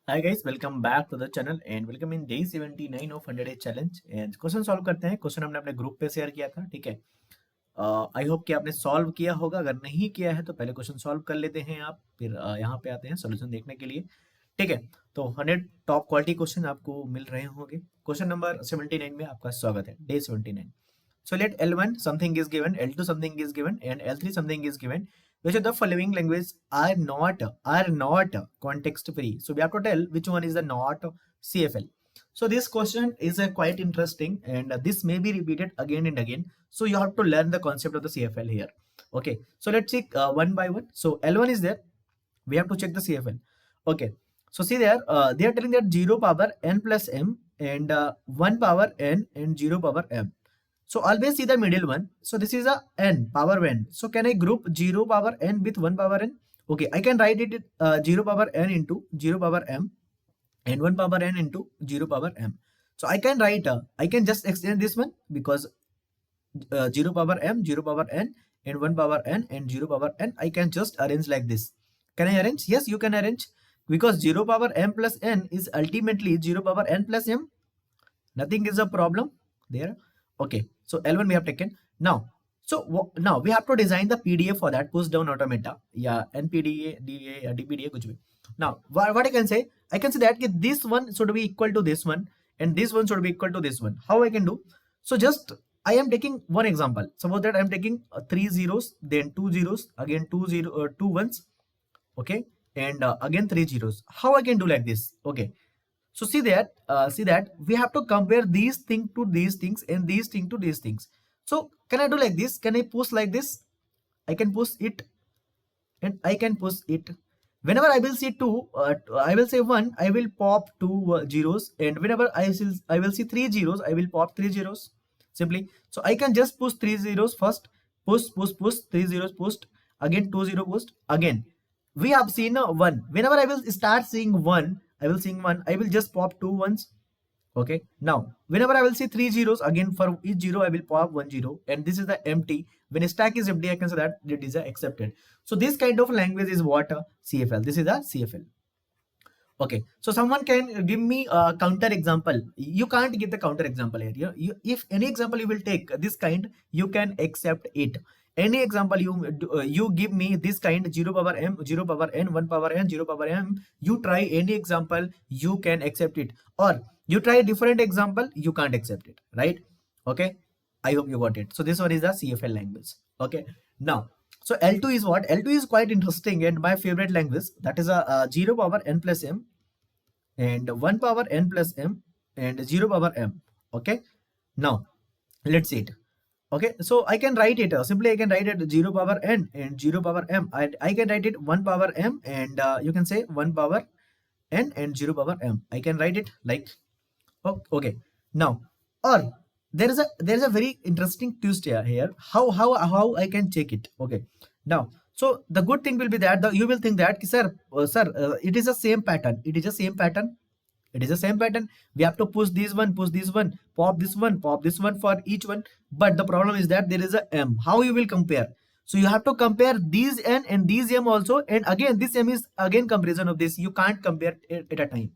Hi guys, welcome back to the channel and welcome in day 79 of 100 day challenge. And question solve करते हैं। Question हमने अपने group पे share किया था, ठीक है। आई होप कि आपने सॉल्व किया होगा। अगर नहीं किया है तो पहले क्वेश्चन सॉल्व कर लेते हैं आप, फिर यहाँ पे आते हैं सोल्यूशन देखने के लिए, ठीक है। तो 100 टॉप क्वालिटी क्वेश्चन आपको मिल रहे होंगे। क्वेश्चन नंबर 79 में आपका स्वागत है, day 79। So let L1 something is given, L2 something is given, and L3 something is given. Which of the following languages are not context free? So we have to tell which one is the not CFL. So this question is quite interesting, and this may be repeated again and again. So you have to learn the concept of the CFL here. Okay. So let's check one by one. So L1 is there. We have to check the CFL. Okay. So see there, they are telling that 0 power n plus m and 1 power n and 0 power m. So always see the middle one. So this is a n, power n. So can I group 0 power n with 1 power n? Okay, I can write it 0 power n into 0 power m and 1 power n into 0 power m. So I can write, I can just extend this one because 0 power m, 0 power n and 1 power n and 0 power n. I can just arrange like this. Can I arrange? Yes, you can arrange because 0 power m plus n is ultimately 0 power n plus m. Nothing is a problem there. Okay, so L1 we have taken. Now, so now we have to design the PDA for that, push down automata, yeah, NPDA, DA, DPDA, kuch bhi. Now, what I can say that this one should be equal to this one, and this one should be equal to this one. How I can do? So just I am taking one example. Suppose that I am taking 3 zeros, then 2 zeros, again 2 ones, okay, and again 3 zeros. How I can do like this? Okay, so see that we have to compare these things to these things and these things to these things. So can I do like this? Can I push like this? I can push it and I can push it. Whenever I will see 2, I will say 1, I will pop 2 zeros, and whenever I will see 3 zeros, I will pop 3 zeros simply. So I can just push 3 zeros first, push 3 zeros pushed, again 2 zero pushed, again we have seen 1. Whenever I will start seeing 1, I will just pop 2 ones. Okay, now whenever I will see 3 zeros, again for each zero I will pop 1 zero, and this is the empty. When a stack is empty, I can say that it is accepted. So this kind of language is what CFL. This is a CFL. Okay, so someone can give me a counter example. You can't give the counter example here. If any example you will take this kind, you can accept it. Any example you give me this kind, 0 power m, 0 power n, 1 power n, 0 power m, you try any example, you can accept it. Or you try a different example, you can't accept it, right? Okay, I hope you got it. So this one is the CFL language. Okay, now so L2 is what? L2 is quite interesting and my favorite language. That is a 0 power n plus m and 1 power n plus m and 0 power m. Okay, now let's see it. Okay, so I can write it simply. I can write it 0 power n and 0 power m. I can write it 1 power m and you can say 1 power n and 0 power m. I can write it like, okay. Now, or there is a very interesting twist here. How I can check it? Okay. Now, so the good thing will be that you will think that sir, it is the same pattern. It is the same pattern. It is the same pattern. We have to push this one, pop this one for each one. But the problem is that there is a m. How you will compare? So you have to compare these n and these m also. And again, this m is again comparison of this. You can't compare it at a time.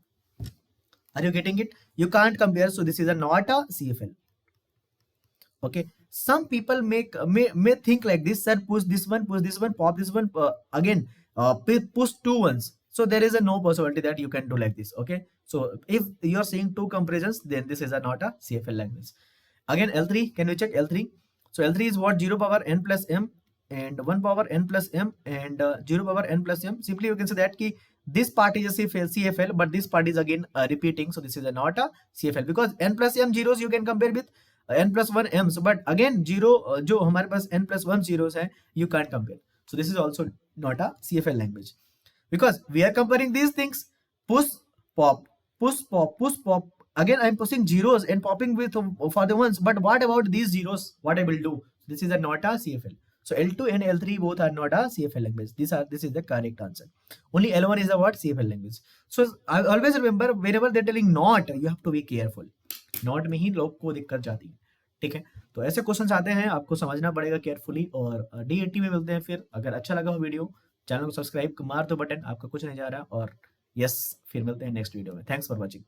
Are you getting it? You can't compare. So this is a not a CFL. Okay. Some people may think like this, sir, push this one, pop this one, again push 2 ones. So there is a no possibility that you can do like this. Okay. So if you are seeing 2 comparisons, then this is a not a CFL language. Again L3, can we check L3? So L3 is what? 0 power n plus m and 1 power n plus m and 0 power n plus m. Simply you can say that ki this part is a CFL, but this part is again repeating. So this is a not a CFL because n plus m zeros you can compare with n plus 1 m's, but again 0 जो हमारे पास n plus 1 zeros है, you can't compare. So this is also not a CFL language because we are comparing these things. Push pop, push pop, push pop. Again I am pushing zeros and popping with for the ones, but what about these zeros? What I will do? This is a not a CFL. So L2 and L3 both are not a CFL language. This is the correct answer. Only L1 is a what? CFL language. So I always remember whenever they're telling not, you have to be careful. Not में ही लोग को दिक्कत जाती है, ठीक है। तो ऐसे क्वेश्चंस आते हैं, आपको समझना पड़ेगा केयरफुली। और D80 में मिलते हैं फिर। अगर अच्छा लगा हो वीडियो, चैनल को सब्सक्राइब मार दो बटन, आपका कुछ नहीं जा रहा। और यस, फिर मिलते हैं नेक्स्ट वीडियो में। Thanks for watching.